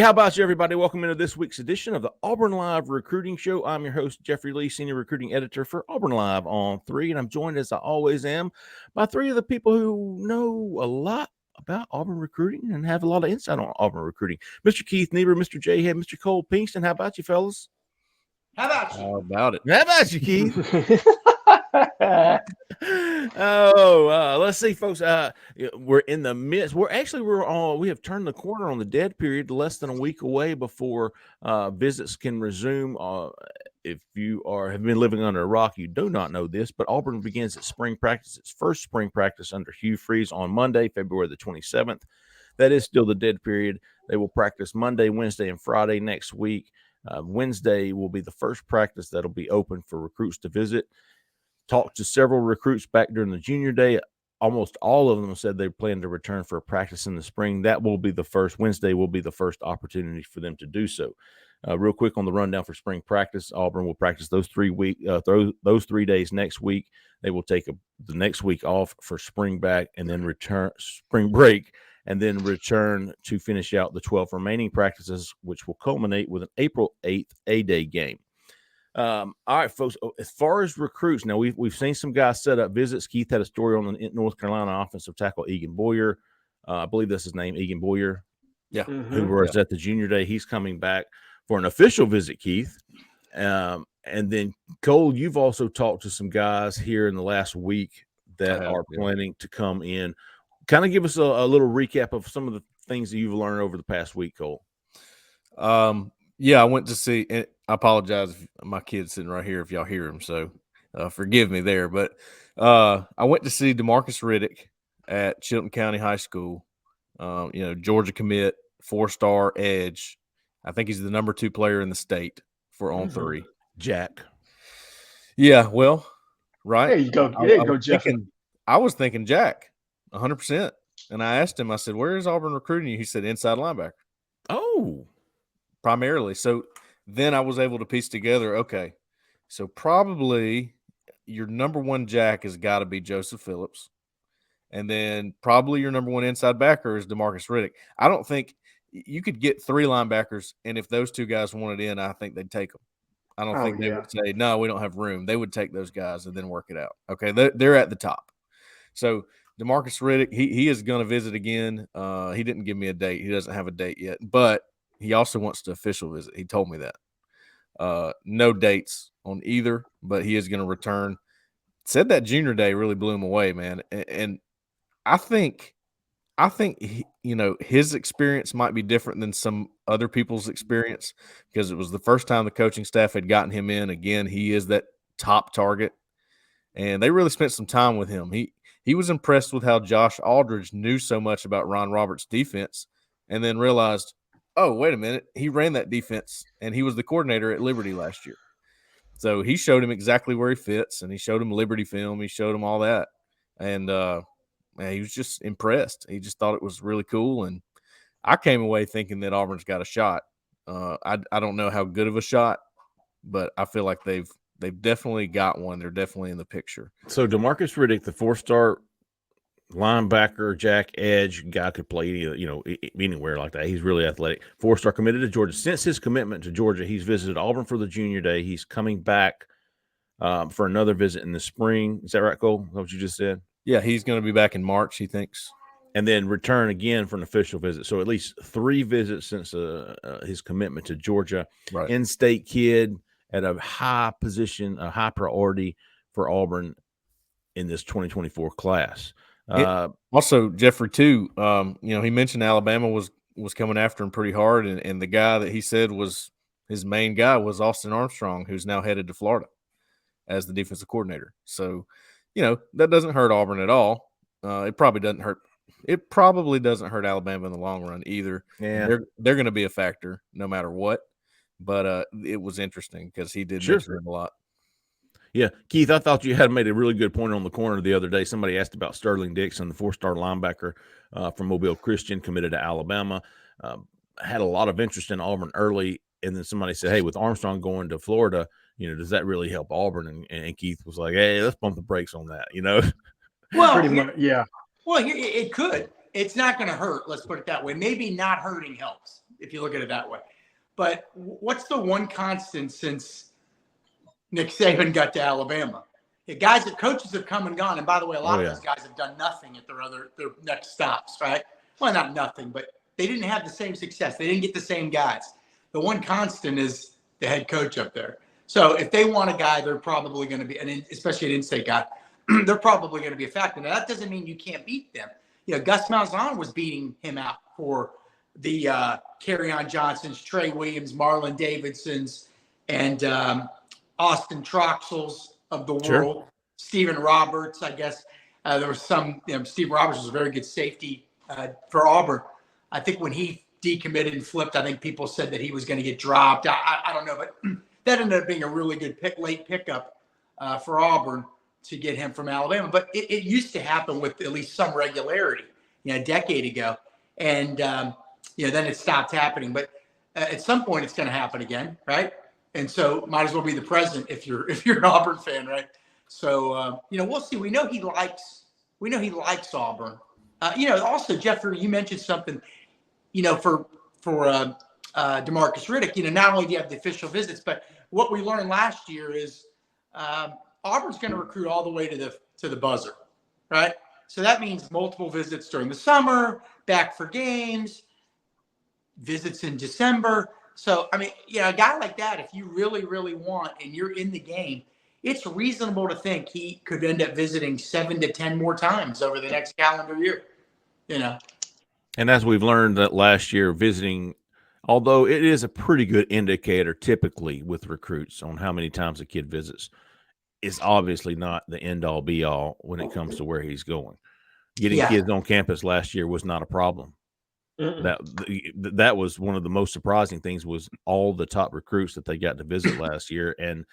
How about you, everybody? Welcome into this week's edition of the Auburn Live Recruiting Show. I'm your host, Jeffrey Lee, Senior Recruiting Editor for Auburn Live on 3, and I'm joined, as I always am, by 3 of the people who know a lot about Auburn recruiting and have a lot of insight on Auburn recruiting. Mr. Keith Niebuhr, Mr. Jhead, Mr. Cole Pinkston. How about you, fellas? How about you? How about it? How about you, Keith? Let's see, folks. We're in the midst. We have turned the corner on the dead period, less than a week away before visits can resume. If you have been living under a rock, you do not know this, but Auburn begins its spring practice, its first spring practice under Hugh Freeze on Monday, February the 27th. That is still the dead period. They will practice Monday, Wednesday, and Friday next week. Wednesday will be the first practice that'll be open for recruits to visit. Talked to several recruits back during the junior day. Almost all of them said they plan to return for a practice in the spring. That will be the first. Wednesday will be the first opportunity for them to do so. Real quick on the rundown for spring practice, Auburn will practice those 3 days next week. They will take the next week off for spring break, and then return to finish out the 12 remaining practices, which will culminate with an April 8th A-Day game. All right, folks, as far as recruits, now we've seen some guys set up visits. Keith had a story on the North Carolina offensive tackle, Egan Boyer. I believe that's his name, Egan Boyer. Yeah. Who was at the junior day. He's coming back for an official visit, Keith. And then, Cole, you've also talked to some guys here in the last week that are planning to come in. Kind of give us a little recap of some of the things that you've learned over the past week, Cole. Yeah, I went to see, and I apologize if my kid's sitting right here if y'all hear him, so forgive me there. But I went to see DeMarcus Riddick at Chilton County High School. Georgia commit, 4-star edge. I think he's the number 2 player in the state for on 3. Jack. Yeah, well, right. There you go, Jeff. I was thinking Jack, 100%. And I asked him, I said, where is Auburn recruiting you? He said, inside linebacker. Oh. Primarily. So then I was able to piece together, okay, so probably your number 1 Jack has got to be Joseph Phillips. And then probably your number 1 inside backer is DeMarcus Riddick. I don't think you could get 3 linebackers, and if those 2 guys wanted in, I think they'd take them. I don't think they would say, no, we don't have room. They would take those guys and then work it out. Okay, they're at the top. So DeMarcus Riddick, he is going to visit again. He didn't give me a date. He doesn't have a date yet, but he also wants to official visit. He told me that. No dates on either, but he is going to return. Said that junior day really blew him away, man. And I think his experience might be different than some other people's experience because it was the first time the coaching staff had gotten him in. Again, he is that top target, and they really spent some time with him. He was impressed with how Josh Aldridge knew so much about Ron Roberts' defense, and then realized, oh, wait a minute, he ran that defense, and he was the coordinator at Liberty last year. So he showed him exactly where he fits, and he showed him Liberty film. He showed him all that, and he was just impressed. He just thought it was really cool, and I came away thinking that Auburn's got a shot. I don't know how good of a shot, but I feel like they've definitely got one. They're definitely in the picture. So DeMarcus Riddick, the 4-star linebacker, Jack edge guy, could play anywhere like that. He's really athletic. 4-star committed to Georgia. Since his commitment to Georgia, he's visited Auburn for the junior day. He's coming back for another visit in the spring. Is that right, Cole? Is that what you just said? Yeah, he's going to be back in March, he thinks. And then return again for an official visit. So at least 3 visits since his commitment to Georgia. Right. In-state kid at a high position, a high priority for Auburn in this 2024 class. Also, Jeffrey, too, he mentioned Alabama was coming after him pretty hard, and the guy that he said was his main guy was Austin Armstrong, who's now headed to Florida as the defensive coordinator. So, that doesn't hurt Auburn at all. It probably doesn't hurt. It probably doesn't hurt Alabama in the long run either. Yeah, they're going to be a factor no matter what. But it was interesting because he did mention him a lot. Yeah, Keith, I thought you had made a really good point on the corner the other day. Somebody asked about Sterling Dixon, the 4-star linebacker from Mobile Christian, committed to Alabama. Had a lot of interest in Auburn early, and then somebody said, hey, with Armstrong going to Florida, does that really help Auburn? And Keith was like, hey, let's bump the brakes on that, Well, pretty much, yeah. Well, it could. It's not going to hurt. Let's put it that way. Maybe not hurting helps. if you look at it that way. But what's the one constant since Nick Saban got to Alabama? Coaches have come and gone. And by the way, a lot of those guys have done nothing at their next stops, right? Well, not nothing, but they didn't have the same success. They didn't get the same guys. The one constant is the head coach up there. So if they want a guy, they're probably going to be, and especially an in-state guy, they're probably going to be a factor. Now, that doesn't mean you can't beat them. Gus Malzahn was beating him out for the Kerryon Johnsons, Trey Williams, Marlon Davidsons, and Austin Troxels of the world. Stephen Roberts, I guess. There was some, Steve Roberts was a very good safety for Auburn. I think when he decommitted and flipped, I think people said that he was going to get dropped. I don't know, but that ended up being a really good late pickup for Auburn to get him from Alabama. But it used to happen with at least some regularity, a decade ago. And, then it stopped happening. But at some point it's going to happen again, right? And so might as well be the present if you're an Auburn fan, right? So, we'll see. We know he likes Auburn. Also, Jeffrey, you mentioned something, for DeMarcus Riddick, not only do you have the official visits, but what we learned last year is Auburn's going to recruit all the way to the buzzer, right? So that means multiple visits during the summer, back for games, visits in December. So, a guy like that, if you really, really want and you're in the game, it's reasonable to think he could end up visiting 7 to 10 more times over the next calendar year, And as we've learned that last year, visiting, although it is a pretty good indicator typically with recruits on how many times a kid visits, is obviously not the end-all, be-all when it comes to where he's going. Getting kids on campus last year was not a problem. That was one of the most surprising things was all the top recruits that they got to visit last year and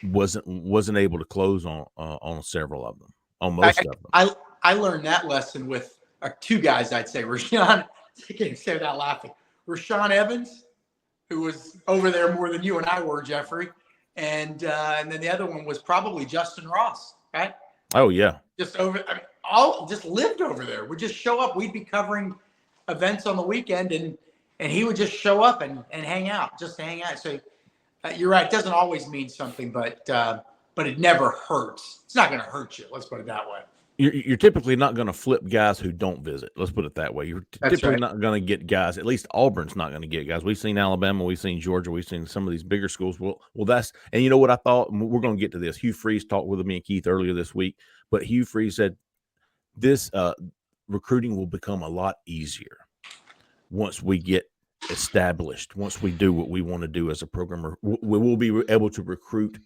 wasn't able to close on several of them, on most of them. I learned that lesson with two guys, I'd say. I can't say without laughing. Rashawn Evans, who was over there more than you and I were, Jeffrey. And then the other one was probably Justin Ross, right? Oh, yeah. Just lived over there. We'd just show up. We'd be covering events on the weekend, and he would just show up and hang out, just to hang out. So you're right. It doesn't always mean something, but it never hurts. It's not going to hurt you. Let's put it that way. You're typically not going to flip guys who don't visit. Let's put it that way. You're typically not going to get guys. At least Auburn's not going to get guys. We've seen Alabama. We've seen Georgia. We've seen some of these bigger schools. Well, that's – and you know what I thought? We're going to get to this. Hugh Freeze talked with me and Keith earlier this week, but Hugh Freeze said this recruiting will become a lot easier once we get established, once we do what we want to do as a programmer. We will be able to recruit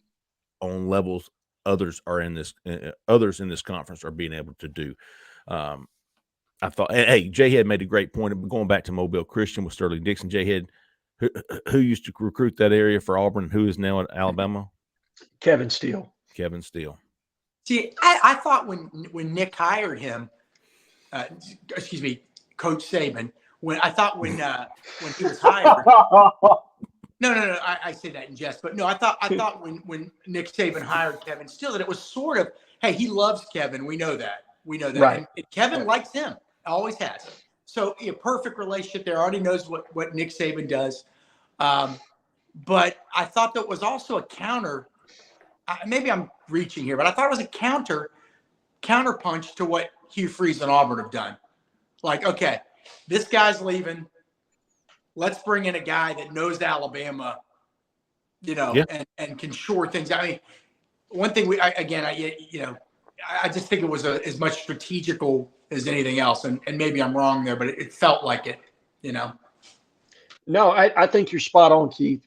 on levels others in this conference are being able to do. I thought, hey, Jhead made a great point. Going back to Mobile Christian with Sterling Dixon, Jhead, who used to recruit that area for Auburn, and who is now at Alabama? Kevin Steele. See, I thought when Nick hired him, Coach Saban, when he was hired. No. I say that in jest, but no, I thought when Nick Saban hired Kevin Steele that it was sort of, hey, he loves Kevin. We know that. Right. And Kevin likes him. Always has. So a perfect relationship there. Already knows what Nick Saban does. But I thought that was also a counter. Maybe I'm reaching here, but I thought it was a counterpunch to what Hugh Freeze and Auburn have done. Like, okay, this guy's leaving. Let's bring in a guy that knows Alabama, and can shore things. I mean, one thing I just think it was as much strategical as anything else. And maybe I'm wrong there, but it felt like it, No, I think you're spot on, Keith.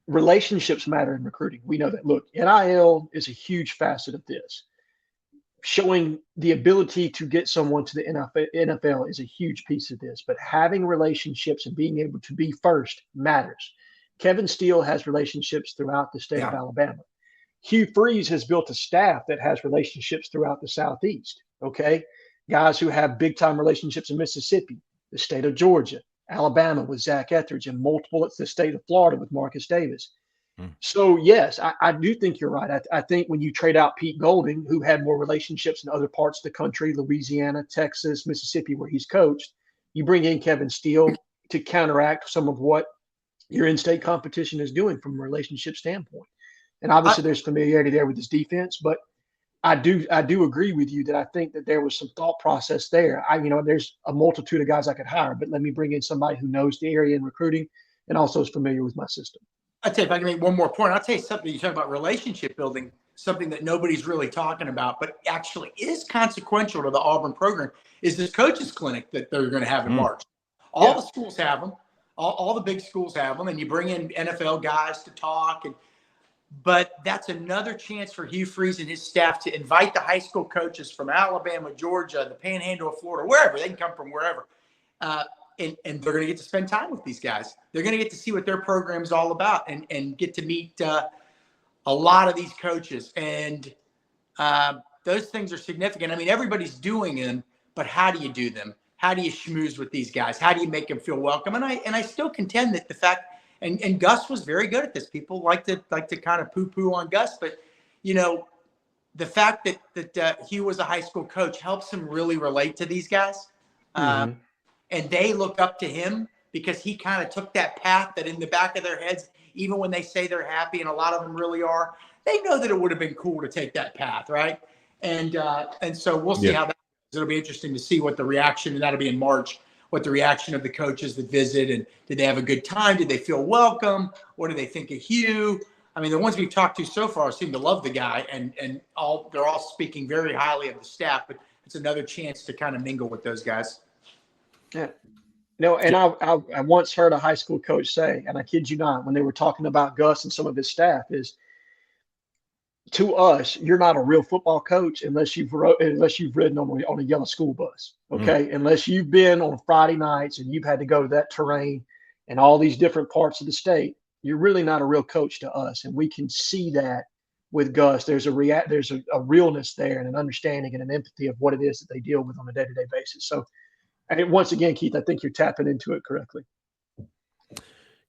Relationships matter in recruiting. We know that. Look, NIL is a huge facet of this. Showing the ability to get someone to the NFL is a huge piece of this, but having relationships and being able to be first matters. Kevin Steele has relationships throughout the state of Alabama. Hugh Freeze has built a staff that has relationships throughout the Southeast, okay? Guys who have big-time relationships in Mississippi, the state of Georgia, Alabama with Zach Etheridge, and multiple, it's the state of Florida with Marcus Davis. So, yes, I do think you're right. I think when you trade out Pete Golding, who had more relationships in other parts of the country, Louisiana, Texas, Mississippi, where he's coached, you bring in Kevin Steele to counteract some of what your in-state competition is doing from a relationship standpoint. And obviously there's familiarity there with his defense, but I do agree with you that I think that there was some thought process there. There's a multitude of guys I could hire, but let me bring in somebody who knows the area in recruiting and also is familiar with my system. I'll tell you, if I can make one more point, I'll tell you something. You talk about relationship building, something that nobody's really talking about, but actually is consequential to the Auburn program, is this coaches clinic that they're going to have in March. All the schools have them. All the big schools have them, and you bring in NFL guys to talk. But that's another chance for Hugh Freeze and his staff to invite the high school coaches from Alabama, Georgia, the Panhandle of Florida, wherever. They can come from wherever. And they're going to get to spend time with these guys. They're going to get to see what their program's all about and get to meet a lot of these coaches. And those things are significant. I mean, everybody's doing them, but how do you do them? How do you schmooze with these guys? How do you make them feel welcome? And I still contend that the fact – and Gus was very good at this. People like to kind of poo-poo on Gus, but, the fact that Hugh was a high school coach helps him really relate to these guys. And they look up to him because he kind of took that path that in the back of their heads, even when they say they're happy, and a lot of them really are, they know that it would have been cool to take that path, right? And so we'll see how that goes. It'll be interesting to see what the reaction, and that'll be in March, what the reaction of the coaches that visit, and did they have a good time? Did they feel welcome? What do they think of Hugh? I mean, the ones we've talked to so far seem to love the guy, and they're all speaking very highly of the staff, but it's another chance to kind of mingle with those guys. Yeah. And I once heard a high school coach say, and I kid you not, when they were talking about Gus and some of his staff, is, to us, you're not a real football coach unless you've ridden on a yellow school bus, okay? Unless you've been on Friday nights and you've had to go to that terrain and all these different parts of the state, you're really not a real coach to us. And we can see that with Gus. There's a realness there and an understanding and an empathy of what it is that they deal with on a day-to-day basis. So, and once again, Keith, I think you're tapping into it correctly.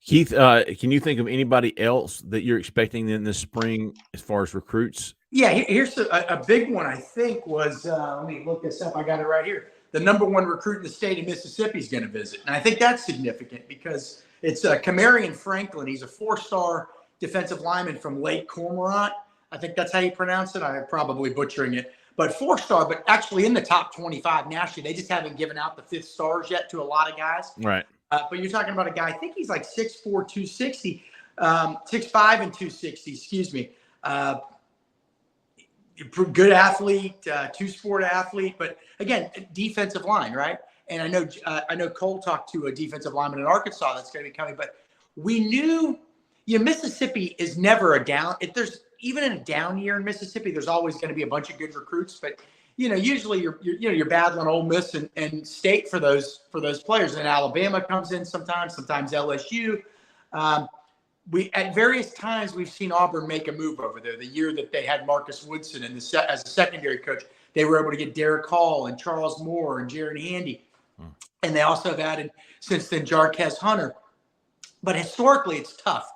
Keith, can you think of anybody else that you're expecting in this spring as far as recruits? Yeah, here's a big one, I think, was let me look this up. I got it right here. The number one recruit in the state of Mississippi is going to visit. And I think that's significant because it's Camarion Franklin. He's a 4-star defensive lineman from Lake Cormorant. I think that's how you pronounce it. I'm probably butchering it. But 4-star, but actually in the top 25 nationally. They just haven't given out the 5th stars yet to a lot of guys. Right. But you're talking about a guy, I think he's like 6'4", 260, 6'5", and 260, excuse me. Good athlete, 2-sport athlete, but again, defensive line, right? And I know Cole talked to a defensive lineman in Arkansas that's going to be coming, but we knew, Mississippi is never a down. If there's even in a down year in Mississippi, there's always going to be a bunch of good recruits, but usually you're battling Ole Miss and State for those players. And Alabama comes in sometimes LSU. We at various times we've seen Auburn make a move over there. The year that they had Marcus Woodson as a secondary coach, they were able to get Derek Hall and Charles Moore and Jaron Handy, and they also have added since then Jarquez Hunter. But historically, it's tough.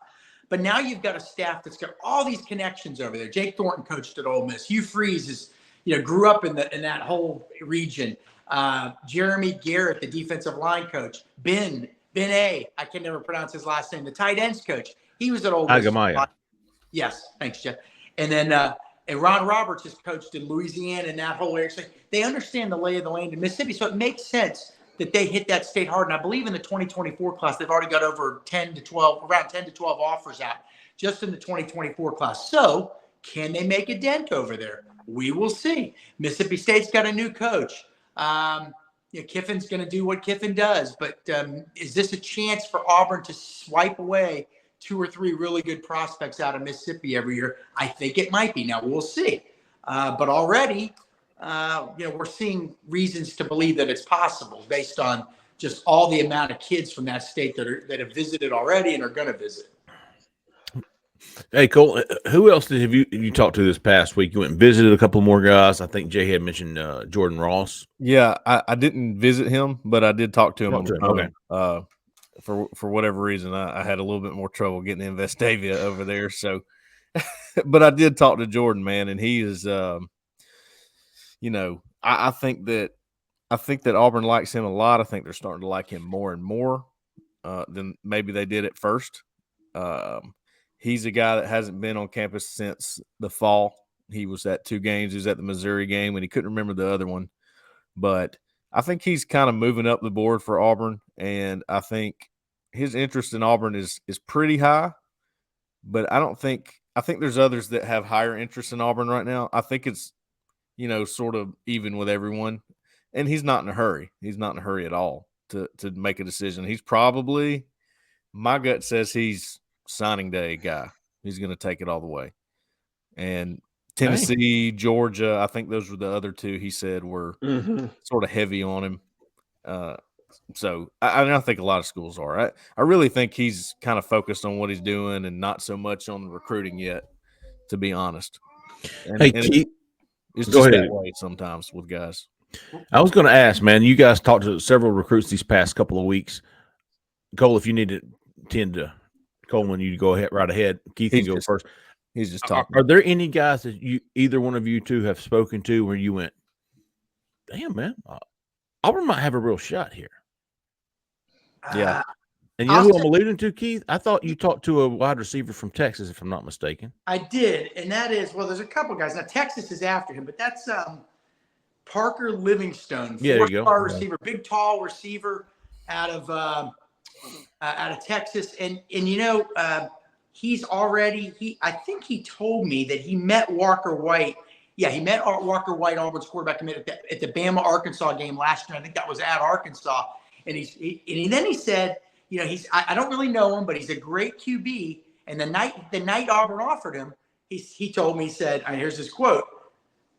But now you've got a staff that's got all these connections over there. Jake Thornton coached at Ole Miss. Hugh Freeze is grew up in that whole region. Jeremy Garrett, the defensive line coach. Ben A, I can never pronounce his last name, the tight ends coach. He was at Ole Miss. Agamaya. Yes, thanks, Jeff. And then and Ron Roberts has coached in Louisiana and that whole area. So they understand the lay of the land in Mississippi. So it makes sense that they hit that state hard. And I believe in the 2024 class, they've already got around 10 to 12 offers out just in the 2024 class. So can they make a dent over there? We will see. Mississippi State's got a new coach. Kiffin's going to do what Kiffin does. But is this a chance for Auburn to swipe away 2 or 3 really good prospects out of Mississippi every year? I think it might be. Now, we'll see. But already, we're seeing reasons to believe that it's possible based on just all the amount of kids from that state that have visited already and are going to visit. Hey, Cole, who else have you talked to this past week? You went and visited a couple more guys. I think Jay had mentioned Jordan Ross. Yeah, I didn't visit him, but I did talk to him. Okay. For whatever reason, I had a little bit more trouble getting in Vestavia over there. So, but I did talk to Jordan, man, and he is, I think that Auburn likes him a lot. I think they're starting to like him more and more. than maybe they did at first. He's a guy that hasn't been on campus since the fall. He was at 2 games. He was at the Missouri game, and he couldn't remember the other one. But I think he's kind of moving up the board for Auburn, and I think his interest in Auburn is pretty high. But I think there's others that have higher interest in Auburn right now. I think it's, sort of even with everyone. And he's not in a hurry. He's not in a hurry at all to make a decision. He's probably, my gut says he's signing day guy. He's going to take it all the way. And Tennessee, Georgia, I think those were the other 2 he said were sort of heavy on him. So I think a lot of schools are. I really think he's kind of focused on what he's doing and not so much on recruiting yet, to be honest. And Keith, it's just that way sometimes with guys. I was going to ask, man, you guys talked to several recruits these past couple of weeks. Cole, if you need to tend to Coleman, you go ahead right ahead. Keith, you go first. He's just talking. Are there any guys that either one of you two have spoken to where you went, damn, man, Auburn might have a real shot here? Yeah. And you know who I'm alluding to, Keith? I thought you talked to a wide receiver from Texas, if I'm not mistaken. I did, and that is, there's a couple guys. Now, Texas is after him, but that's Parker Livingstone, 4-star receiver, big, tall receiver out of Texas. And he's already, I think he told me that he met Walker White. Yeah, he met Walker White, Auburn's quarterback commit at the Bama-Arkansas game last year. I think that was at Arkansas. And then he said, I don't really know him, but he's a great QB. And the night Auburn offered him, he told me, he said, here's his quote,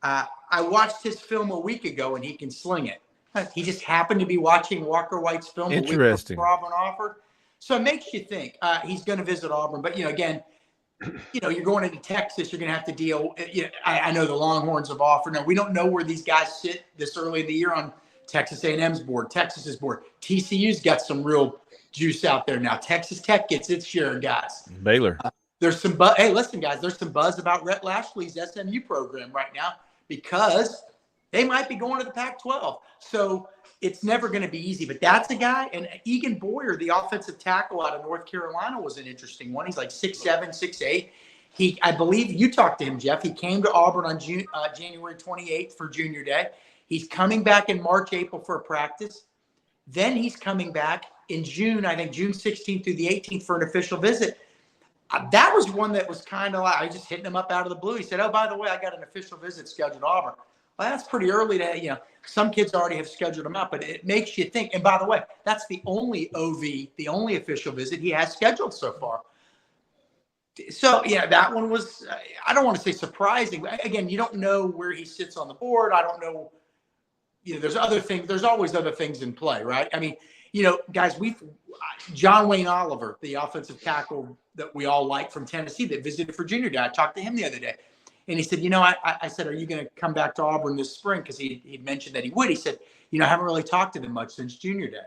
I watched his film a week ago and he can sling it. He just happened to be watching Walker White's film a week before Auburn offered. So it makes you think he's going to visit Auburn. But, again, you're going into Texas, you're going to have to deal. I know the Longhorns have offered. Now, we don't know where these guys sit this early in the year on Texas A&M's board, Texas's board. TCU's got some real juice out there now. Texas Tech gets its share of guys. Baylor. There's some buzz. Hey, listen, guys, there's some buzz about Rhett Lashley's SMU program right now because they might be going to the Pac-12. So it's never going to be easy. But that's a guy. And Egan Boyer, the offensive tackle out of North Carolina, was an interesting one. He's like 6'7", 6'8". I believe you talked to him, Jeff. He came to Auburn on January 28th for Junior Day. He's coming back in March, April for a practice. Then he's coming back in June, I think June 16th through the 18th for an official visit. That was one that was kind of like, I was just hitting him up out of the blue. He said, oh, by the way, I got an official visit scheduled to Auburn. Well, that's pretty early to, some kids already have scheduled them out, but it makes you think. And by the way, that's the only the only official visit he has scheduled so far. So, that one was, I don't want to say surprising. Again, you don't know where he sits on the board. I don't know. There's other things. There's always other things in play, right? I mean, guys, John Wayne Oliver, the offensive tackle that we all like from Tennessee that visited for Junior Day. I talked to him the other day. And he said, I said, are you going to come back to Auburn this spring? Because he'd mentioned that he would. He said, I haven't really talked to them much since Junior Day.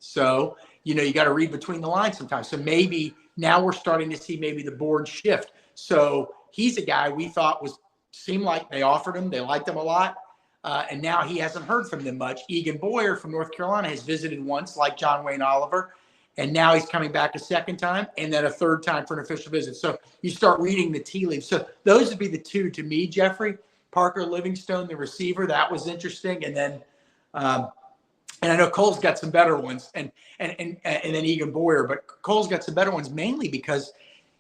So, you got to read between the lines sometimes. So maybe now we're starting to see maybe the board shift. So he's a guy we thought seemed like they offered him. They liked him a lot. And now he hasn't heard from them much. Egan Boyer from North Carolina has visited once, like John Wayne Oliver. And now he's coming back a second time and then a third time for an official visit. So you start reading the tea leaves. So those would be the two to me, Jeffrey. Parker Livingstone, the receiver, that was interesting. And then and I know Cole's got some better ones and then Egan Boyer, but Cole's got some better ones mainly because,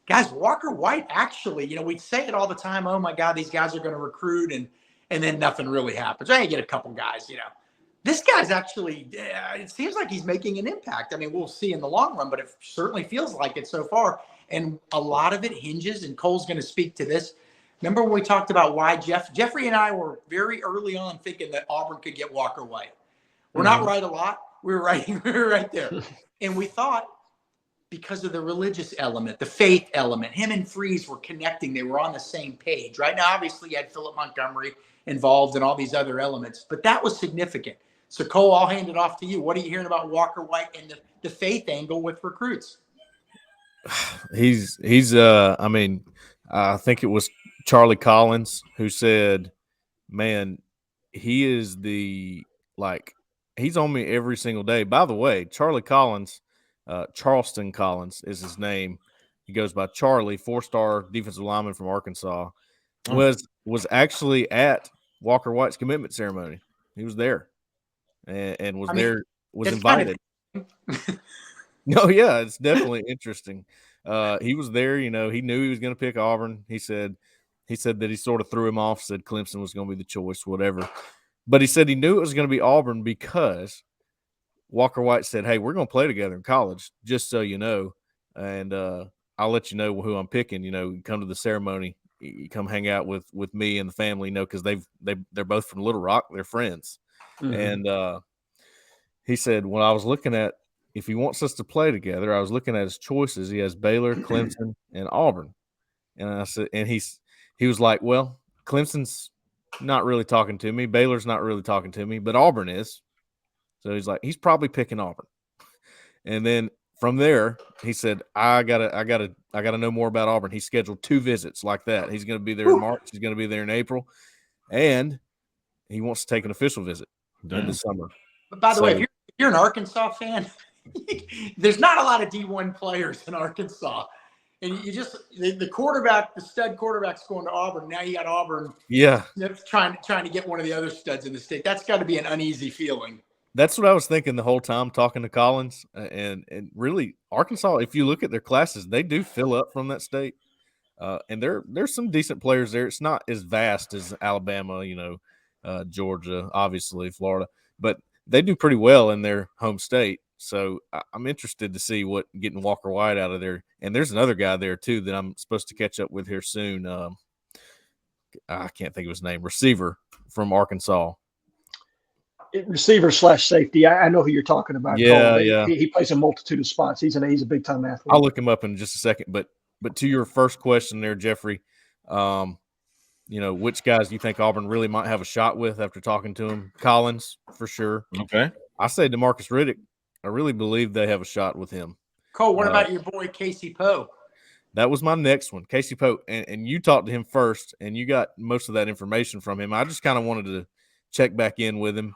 guys, Walker White actually, we say it all the time, oh, my God, these guys are going to recruit and then nothing really happens. I get a couple guys, This guy's actually, it seems like he's making an impact. I mean, we'll see in the long run, but it certainly feels like it so far. And a lot of it hinges, and Cole's going to speak to this. Remember when we talked about why Jeffrey and I were very early on thinking that Auburn could get Walker White. We're not right a lot. We were right there. And we thought because of the religious element, the faith element, him and Freeze were connecting. They were on the same page. Right now, obviously, you had Philip Montgomery involved and all these other elements, but that was significant. So, Cole, I'll hand it off to you. What are you hearing about Walker White and the faith angle with recruits? I think it was Charlie Collins who said, man, he is the, he's on me every single day. By the way, Charlie Collins, Charleston Collins is his name. He goes by Charlie, 4-star defensive lineman from Arkansas. Was actually at Walker White's commitment ceremony. He was there, and was invited. No, yeah, it's definitely interesting. He was there. He knew he was going to pick Auburn. He said that he sort of threw him off, said Clemson was going to be the choice, whatever. But he said he knew it was going to be Auburn because Walker White said, "Hey, we're going to play together in college, just so you know, and I'll let you know who I'm picking. You come to the ceremony, you come hang out with me and the family, because they're both from Little Rock, they're friends." Mm-hmm. And he said, when I was looking at if he wants us to play together, I was looking at his choices. He has Baylor, Clemson, and Auburn, and I said, and he was like, "Well, Clemson's not really talking to me. Baylor's not really talking to me, but Auburn is." So he's like, he's probably picking Auburn. And then from there, he said, I gotta know more about Auburn. He scheduled 2 visits like that. He's going to be there in March. He's going to be there in April, and he wants to take an official visit in the summer. But by the way, if you're an Arkansas fan, there's not a lot of D1 players in Arkansas. And you just the quarterback, the stud quarterback's going to Auburn. Now you got Auburn, trying to get one of the other studs in the state. That's got to be an uneasy feeling. That's what I was thinking the whole time talking to Collins. And really, Arkansas, if you look at their classes, they do fill up from that state. And there's some decent players there. It's not as vast as Alabama, Georgia, obviously, Florida, but they do pretty well in their home state. So I'm interested to see what getting Walker White out of there. And there's another guy there too that I'm supposed to catch up with here soon. I can't think of his name. Receiver from Arkansas. Receiver / safety. I know who you're talking about. Yeah, yeah. He plays a multitude of spots. He's a big time athlete. I'll look him up in just a second. But to your first question there, Jeffrey, which guys do you think Auburn really might have a shot with after talking to him? Collins, for sure. Okay. I say DeMarcus Riddick. I really believe they have a shot with him. Cole, what about your boy Casey Poe? That was my next one, Casey Poe. And you talked to him first, and you got most of that information from him. I just kind of wanted to check back in with him.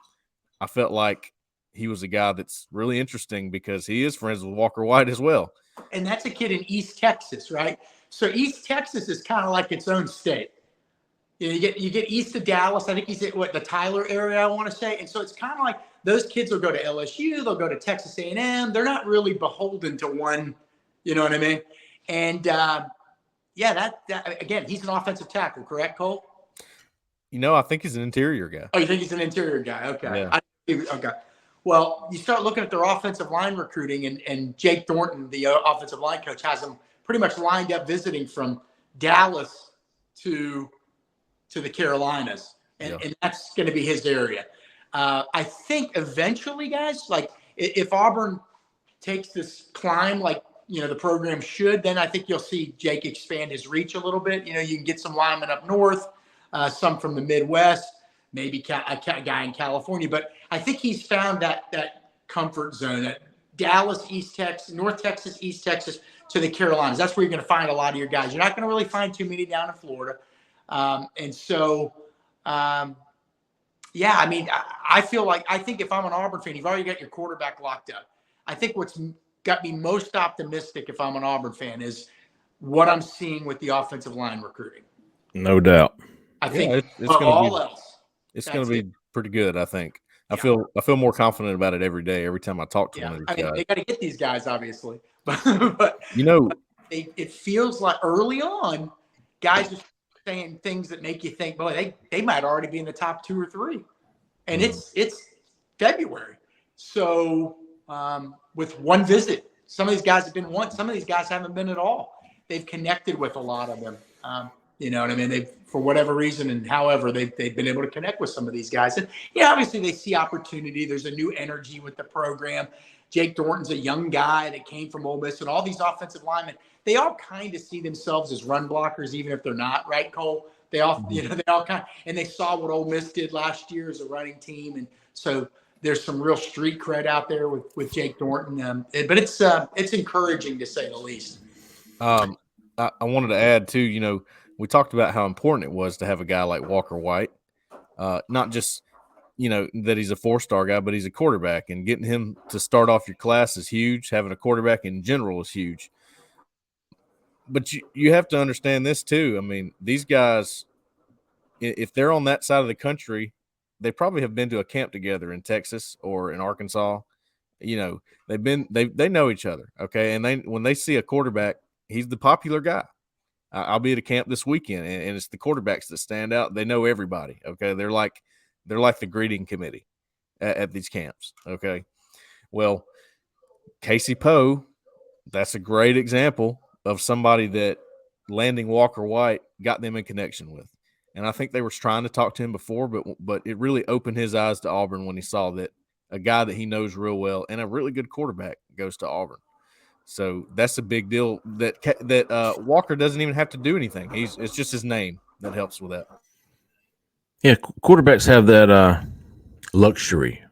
I felt like he was a guy that's really interesting because he is friends with Walker White as well. And that's a kid in East Texas, right? So East Texas is kind of like its own state. You get east of Dallas. I think he's at the Tyler area, I want to say. And so it's kind of like those kids will go to LSU. They'll go to Texas A&M. They're not really beholden to one, you know what I mean? And, that again, he's an offensive tackle, correct, Cole? I think he's an interior guy. Oh, you think he's an interior guy? Okay. Yeah. Okay. Well, you start looking at their offensive line recruiting, and Jake Thornton, the offensive line coach, has them pretty much lined up visiting from Dallas to the Carolinas, and that's going to be his area. I think eventually, guys, like if Auburn takes this climb, like the program should, then I think you'll see Jake expand his reach a little bit. You can get some linemen up north, some from the Midwest, maybe a guy in California. But I think he's found that comfort zone at Dallas, East Texas, North Texas, East Texas to the Carolinas. That's where you're going to find a lot of your guys. You're not going to really find too many down in Florida. I feel like I think if I'm an Auburn fan, you've already got your quarterback locked up. I think what's got me most optimistic if I'm an Auburn fan is what I'm seeing with the offensive line recruiting. No doubt. I think it's going to be it. pretty good. I think. I feel more confident about it every day. Every time I talk to one of these guys. They got to get these guys, obviously, but it feels like early on, guys are saying things that make you think, boy, they might already be in the top 2 or 3, and it's February. So with one visit, some of these guys have been once, some of these guys haven't been at all. They've connected with a lot of them. You know what I mean? They, for whatever reason and however, they've been able to connect with some of these guys. And obviously they see opportunity. There's a new energy with the program. Jake Thornton's a young guy that came from Ole Miss, and all these offensive linemen, they all kind of see themselves as run blockers, even if they're not, right, Cole? They all, they all kind of, and they saw what Ole Miss did last year as a running team. And so there's some real street cred out there with Jake Thornton. But it's encouraging to say the least. I wanted to add too, we talked about how important it was to have a guy like Walker White, not just, that he's a 4-star guy, but he's a quarterback, and getting him to start off your class is huge. Having a quarterback in general is huge. But you have to understand this too. I mean, these guys, if they're on that side of the country, they probably have been to a camp together in Texas or in Arkansas. They know each other. Okay. And when they see a quarterback, he's the popular guy. I'll be at a camp this weekend, and it's the quarterbacks that stand out. They know everybody. Okay. They're like the greeting committee at these camps. Okay. Well, Casey Poe, that's a great example of somebody that landing Walker White got them in connection with. And I think they were trying to talk to him before, but it really opened his eyes to Auburn when he saw that a guy that he knows real well and a really good quarterback goes to Auburn. So that's a big deal that Walker doesn't even have to do anything. It's just his name that helps with that. Yeah, quarterbacks have that luxury.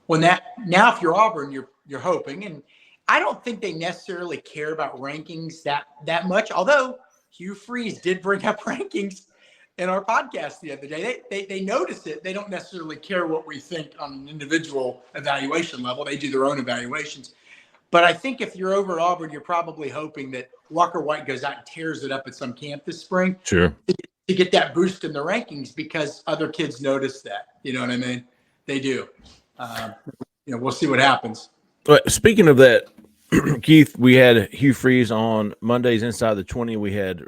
Well, now if you're Auburn, you're hoping, and I don't think they necessarily care about rankings that much. Although Hugh Freeze did bring up rankings in our podcast the other day. They notice it. They don't necessarily care what we think on an individual evaluation level. They do their own evaluations. But I think if you're over at Auburn, you're probably hoping that Walker White goes out and tears it up at some camp this spring. Sure. To get that boost in the rankings because other kids notice that. You know what I mean? They do. We'll see what happens. But speaking of that, Keith, we had Hugh Freeze on Mondays Inside the 20. We had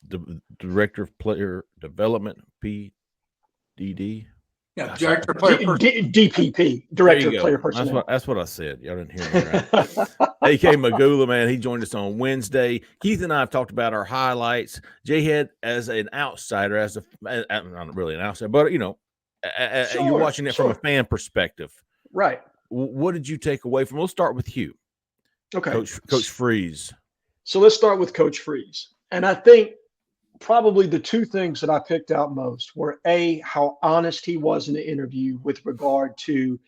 the Director of Player Development, PDD. Yeah, Director of Player DPP, Director of Player Personnel. That's what I said. Y'all didn't hear me right. AK Magula, man, he joined us on Wednesday. Keith and I have talked about our highlights. Jhead as an outsider, not really an outsider, but you're watching it from a fan perspective. Right. What did you take away from? We'll start with Hugh. Okay. Coach Freeze. So let's start with Coach Freeze. And I think probably the two things that I picked out most were how honest he was in the interview with regard to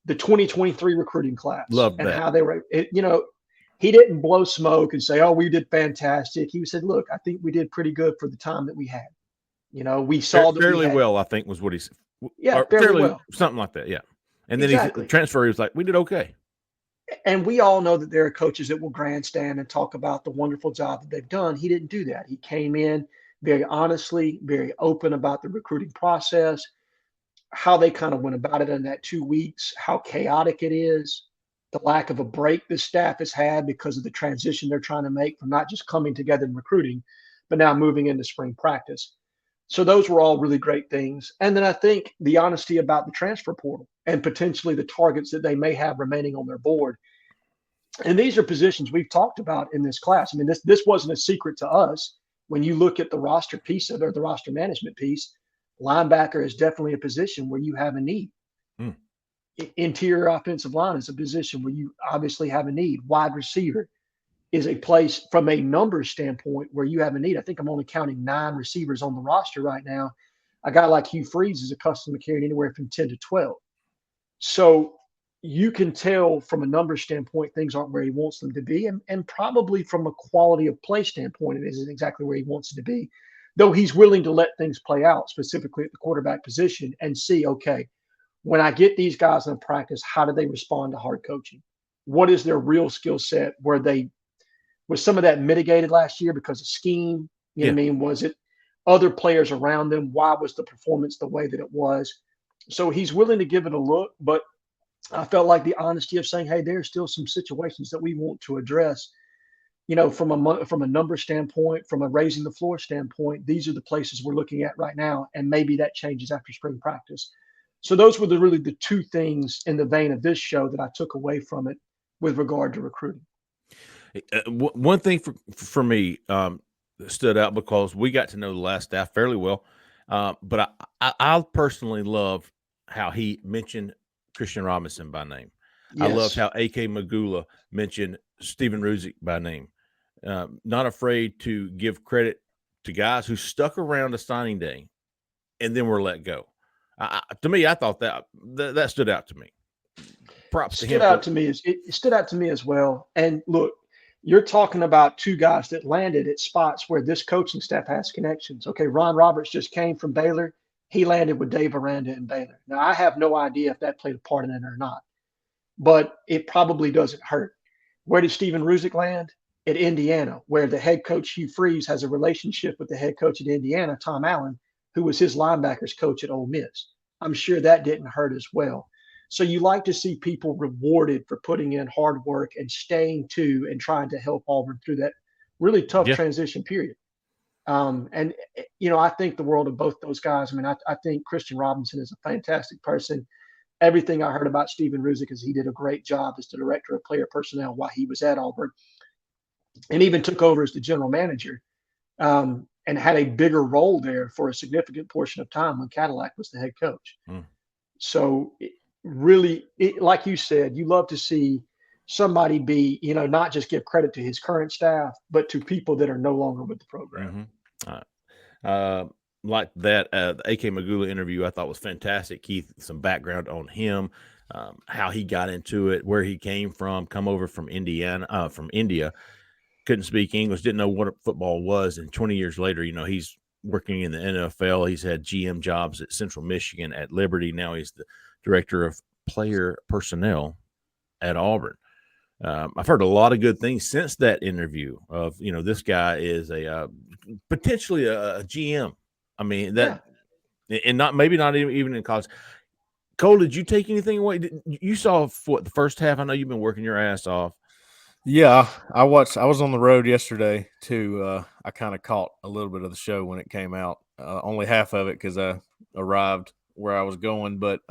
the 2023 recruiting class. Love and that. How they were, he didn't blow smoke and say, "Oh, we did fantastic." He said, "Look, I think we did pretty good for the time that we had." We saw that fairly well, I think was what he said. Yeah, fairly well. Something like that. Yeah. And then he transferred. He was like, "We did okay." And we all know that there are coaches that will grandstand and talk about the wonderful job that they've done. He didn't do that. He came in very honestly, very open about the recruiting process, how they kind of went about it in that 2 weeks, how chaotic it is, the lack of a break the staff has had because of the transition they're trying to make from not just coming together and recruiting, but now moving into spring practice. So those were all really great things. And then I think the honesty about the transfer portal and potentially the targets that they may have remaining on their board. And these are positions we've talked about in this class. I mean, this wasn't a secret to us. When you look at the roster piece of it, or the roster management piece, linebacker is definitely a position where you have a need. Interior offensive line is a position where you obviously have a need. Wide receiver is a place from a numbers standpoint where you have a need. I think I'm only counting 9 receivers on the roster right now. A guy like Hugh Freeze is accustomed to carrying anywhere from 10 to 12. So you can tell from a numbers standpoint, things aren't where he wants them to be. And probably from a quality of play standpoint, it isn't exactly where he wants it to be, though he's willing to let things play out, specifically at the quarterback position, and see, okay, when I get these guys in practice, how do they respond to hard coaching? What is their real skill set? Was some of that mitigated last year because of scheme? You know what I mean? Was it other players around them? Why was the performance the way that it was? So he's willing to give it a look, but I felt like the honesty of saying, hey, there's still some situations that we want to address, from a number standpoint, from a raising the floor standpoint. These are the places we're looking at right now, and maybe that changes after spring practice. So those were really the two things in the vein of this show that I took away from it with regard to recruiting. One thing for me stood out because we got to know the last staff fairly well, but I personally love how he mentioned Christian Robinson by name. Yes. I loved how AK Magula mentioned Stephen Ruzick by name. Not afraid to give credit to guys who stuck around the signing day and then were let go. To me, I thought that stood out to me. Props to him. It stood out to me as well. And look, you're talking about two guys that landed at spots where this coaching staff has connections. Okay, Ron Roberts just came from Baylor. he landed with Dave Aranda and Baylor. Now, I have no idea if that played a part in it or not, but it probably doesn't hurt. Where did Steven Ruzick land? At Indiana, where the head coach, Hugh Freeze, has a relationship with the head coach at Indiana, Tom Allen, who was his linebackers coach at Ole Miss. I'm sure that didn't hurt as well. So you like to see people rewarded for putting in hard work and staying to and trying to help Auburn through that really tough transition period. And, I think the world of both those guys. I mean, I think Christian Robinson is a fantastic person. Everything I heard about Steven Ruzick is he did a great job as the director of player personnel while he was at Auburn, and even took over as the general manager, and had a bigger role there for a significant portion of time when Cadillac was the head coach. So really, like you said, you love to see somebody be, not just give credit to his current staff, but to people that are no longer with the program. Like that, the A.K. Magula interview I thought was fantastic. Keith, some background on him, how he got into it, where he came from, come over from India, couldn't speak English, didn't know what football was. And 20 years later, he's working in the NFL. He's had GM jobs at Central Michigan, at Liberty. Now he's the director of player personnel at Auburn. I've heard a lot of good things since that interview of, this guy is a potentially a GM. I mean, and maybe not even in college. Cole, did you take anything away? You saw the first half? I know you've been working your ass off. Yeah, I was on the road yesterday too. I kind of caught a little bit of the show when it came out. Only half of it because I arrived where I was going. But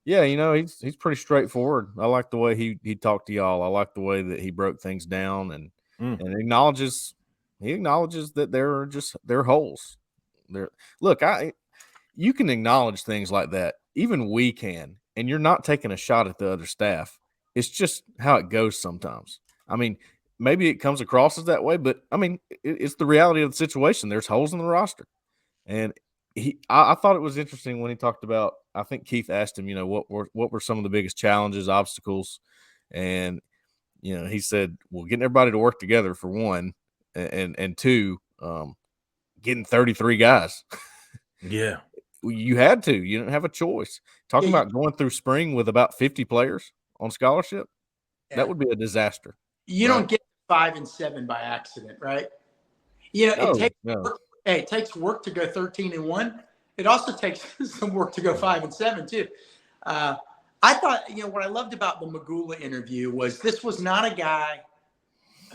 yeah, he's pretty straightforward. I like the way he talked to y'all. I like the way that he broke things down and acknowledges that there are holes. Look, you can acknowledge things like that. Even we can, and you're not taking a shot at the other staff. It's just how it goes sometimes. I mean, maybe it comes across as that way, but I mean, it's the reality of the situation. There's holes in the roster. And I thought it was interesting when he talked about, I think Keith asked him, what were some of the biggest challenges, obstacles? And, he said, well, getting everybody to work together for one, and two, getting 33 guys. Yeah. You had to. You didn't have a choice. Talking about going through spring with about 50 players on scholarship, that would be a disaster. You don't get 5 and 7 by accident, right? It takes work to go 13-1. It also takes some work to go 5 and 7 too. I thought, what I loved about the Magula interview was this was not a guy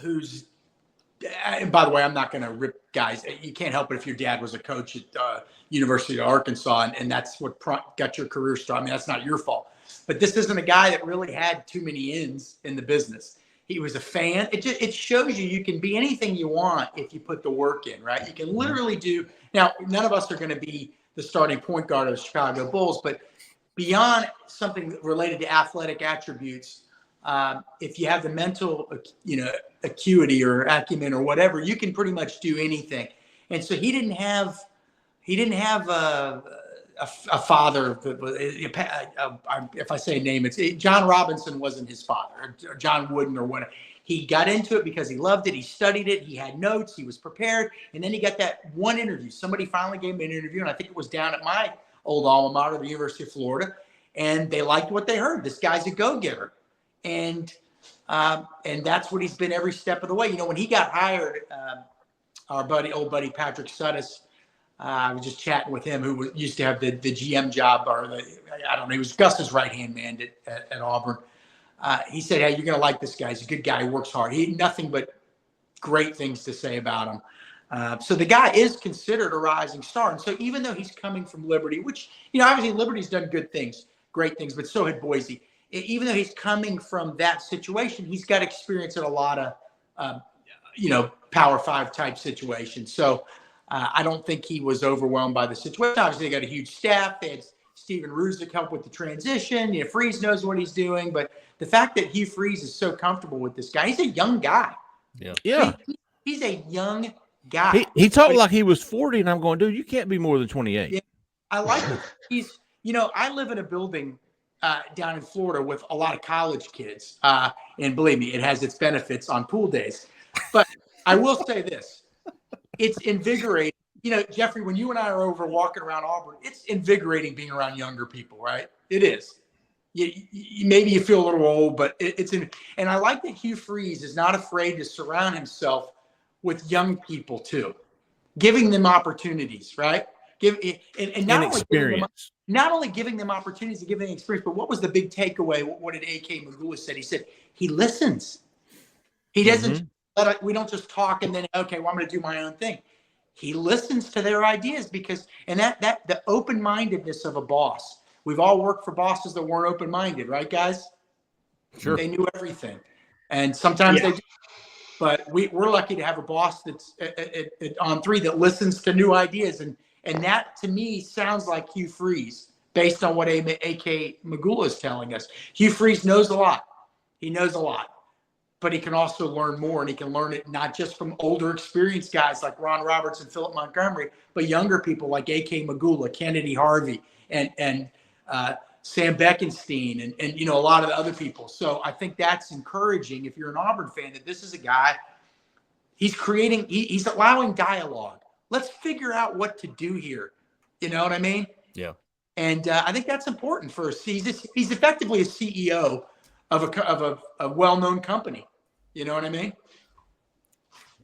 who's. And by the way, I'm not going to rip guys. You can't help it if your dad was a coach at University of Arkansas, and that's what got your career started. I mean, that's not your fault. But this isn't a guy that really had too many ins in the business. He was a fan. It shows you can be anything you want if you put the work in, right? You can literally do. Now, none of us are going to be the starting point guard of the Chicago Bulls, but beyond something related to athletic attributes, if you have the mental, acuity or acumen or whatever, you can pretty much do anything. And so he didn't have a father. If I say a name, it's John Robinson wasn't his father, or John Wooden or whatever. He got into it because he loved it. He studied it. He had notes. He was prepared. And then he got that one interview. Somebody finally gave him an interview, and I think it was down at my old alma mater, the University of Florida. And they liked what they heard. This guy's a go-getter. And that's what he's been every step of the way. When he got hired, our old buddy Patrick Suttis, I was just chatting with him, who used to have the GM job, or I don't know, he was Gus's right-hand man at Auburn. He said, hey, you're going to like this guy. He's a good guy. He works hard. He had nothing but great things to say about him. So the guy is considered a rising star. And so even though he's coming from Liberty, which, obviously Liberty's done good things, great things, but so had Boise. Even though he's coming from that situation, he's got experience in a lot of, Power 5 type situations. So I don't think he was overwhelmed by the situation. Obviously, they got a huge staff. They had Steven Ruzick help with the transition. Freeze knows what he's doing. But the fact that Hugh Freeze is so comfortable with this guy, he's a young guy. Yeah. He's a young guy. He talked like he was 40, and I'm going, dude, you can't be more than 28. Yeah, I like it. I live in a building down in Florida with a lot of college kids. And believe me, it has its benefits on pool days. But I will say this. It's invigorating Jeffrey, when you and I are over walking around Auburn, it's invigorating being around younger people, right? It is. Maybe you feel a little old, but and I like that Hugh Freeze is not afraid to surround himself with young people too, giving them opportunities, right? And not only giving them opportunities to give them experience, but what was the big takeaway? What did AK Magula said? He said he listens. He doesn't. We don't just talk and then okay, well I'm going to do my own thing. He listens to their ideas and that the open-mindedness of a boss. We've all worked for bosses that weren't open-minded, right, guys? Sure. They knew everything, and sometimes they. But we're lucky to have a boss that's on 3 that listens to new ideas, and that to me sounds like Hugh Freeze, based on what AK Magula is telling us. Hugh Freeze knows a lot. He knows a lot, but he can also learn more, and he can learn it not just from older, experienced guys like Ron Roberts and Philip Montgomery, but younger people like AK Magula, Kennedy Harvey, and Sam Beckenstein, and a lot of the other people. So I think that's encouraging if you're an Auburn fan, that this is a guy, he's allowing dialogue. Let's figure out what to do here. You know what I mean? Yeah. And I think that's important for us. He's effectively a CEO of a well-known company. You know what I mean?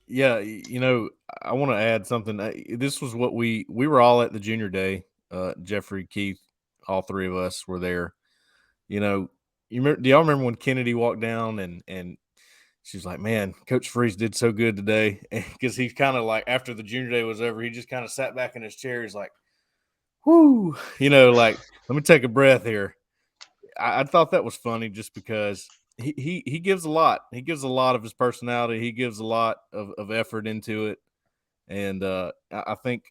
Yeah. I want to add something. This was what we were all at the junior day. Jeffrey, Keith, all 3 of us were there. Do y'all remember when Kennedy walked down and she's like, man, Coach Freeze did so good today? Because he's kind of like, after the junior day was over, he just kind of sat back in his chair. He's like, whoo, like, let me take a breath here. I thought that was funny just because he gives a lot. He gives a lot of his personality. He gives a lot of effort into it. And I think,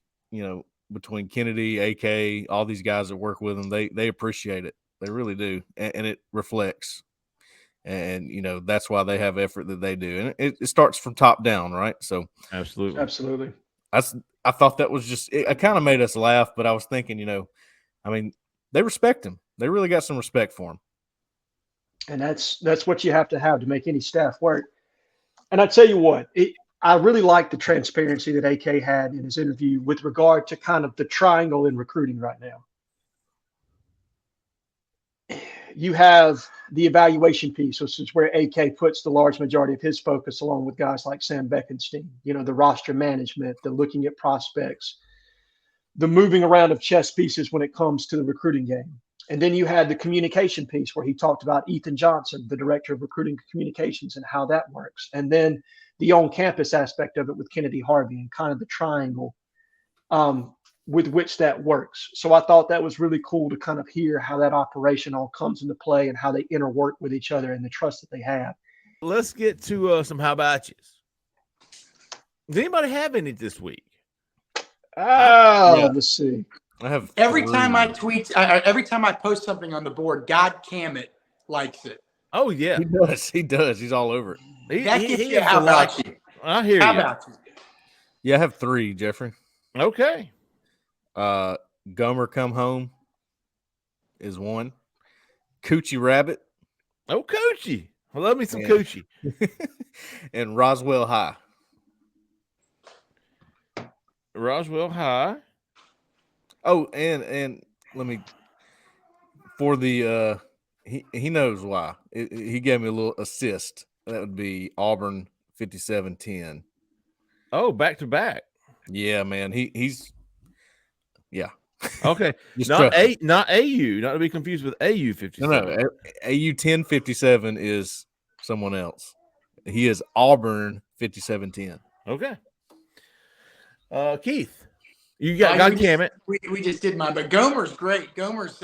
between Kennedy, AK, all these guys that work with him, they appreciate it. They really do. And it reflects. And, that's why they have effort that they do. And it starts from top down, right? So Absolutely. I thought that was just, it kind of made us laugh, but I was thinking, they respect him. They really got some respect for him. And that's what you have to make any staff work. And I tell you what, I really like the transparency that AK had in his interview with regard to kind of the triangle in recruiting right now. You have the evaluation piece, which is where AK puts the large majority of his focus, along with guys like Sam Beckenstein, the roster management, the looking at prospects, the moving around of chess pieces when it comes to the recruiting game. And then you had the communication piece where he talked about Ethan Johnson, the director of recruiting communications, and how that works. And then the on-campus aspect of it with Kennedy Harvey and kind of the triangle with which that works. So I thought that was really cool to kind of hear how that operation all comes into play and how they interwork with each other and the trust that they have. Let's get to some how about yous. Does anybody have any this week? Let's see. I have every time I post something on the board, God Cammett likes it. Oh yeah, he does. He's all over it. That gets you. How about you? I hear you. How about you? Yeah, I have 3, Jeffrey. Okay. Gomer Come Home is 1. Coochie Rabbit. Oh, Coochie. I love me some Coochie. And Roswell High. Roswell High. Oh, and let me, for the he knows why. He gave me a little assist. That would be Auburn 57-10. Oh, back to back. Yeah, man. He's yeah. Okay. not AU, not to be confused with AU 57. No, AU 1057 is someone else. He is Auburn 57-10. Okay. Keith, you got God damn it. We just did mine, but Gomer's great. Gomer's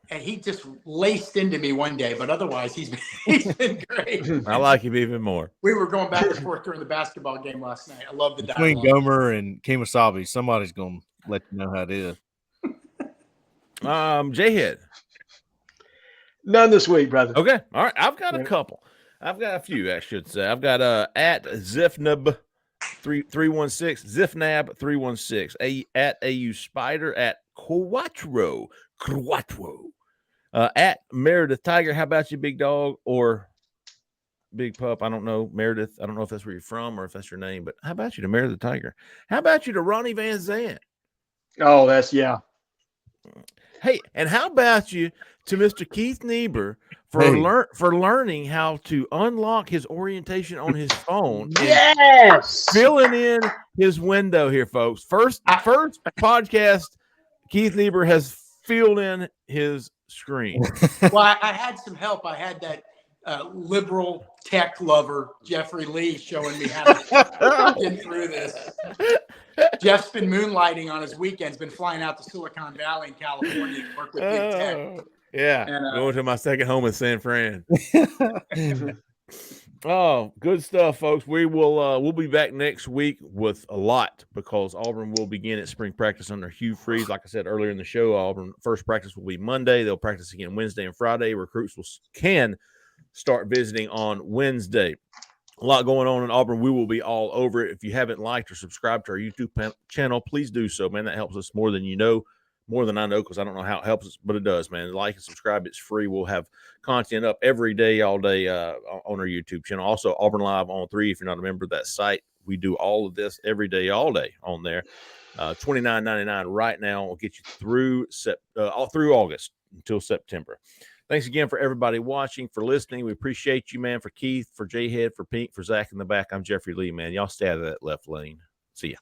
he just laced into me one day, but otherwise he's been great. I like him even more. We were going back and forth during the basketball game last night. I love the Between dialogue. Gomer and Kemosabe, somebody's going to let you know how it is. Jhead. None this week, brother. Okay. All right. I've got a couple. I've got a few, I should say. I've got at Zifnab 316, Zifnab 316, at AU Spider, at Quattro, at Meredith Tiger. How about you, big dog? Or Big Pup. I don't know, Meredith. I don't know if that's where you're from or if that's your name, but how about you to Meredith the Tiger? How about you to Ronnie Van Zant? Oh, that's yeah. Hey, and how about you to Mr. Keith Niebuhr for learning how to unlock his orientation on his phone? Yes. Filling in his window here, folks. First podcast, Keith Niebuhr has filled in his screen. Well, I had some help. I had that liberal tech lover, Jeffrey Lee, showing me how to get through this. Jeff's been moonlighting on his weekends, been flying out to Silicon Valley in California to work with big tech. Yeah, And, going to my second home in San Fran. Oh, good stuff, folks. We'll be back next week with a lot because Auburn will begin its spring practice under Hugh Freeze. Like I said earlier in the show, Auburn first practice will be Monday. They'll practice again Wednesday and Friday. Recruits can start visiting on Wednesday. A lot going on in Auburn. We will be all over it. If you haven't liked or subscribed to our YouTube channel, please do so, man. That helps us more than you know, more than I know, because I don't know how it helps us, but it does, man. Like and subscribe. It's free. We'll have content up every day, all day on our YouTube channel. Also, Auburn Live on 3. If you're not a member of that site, we do all of this every day, all day on there. $29.99 right now will get you through all through August until September. Thanks again for everybody watching, for listening. We appreciate you, man. For Keith, for Jhead, for Pink, for Zach in the back, I'm Jeffrey Lee, man. Y'all stay out of that left lane. See ya.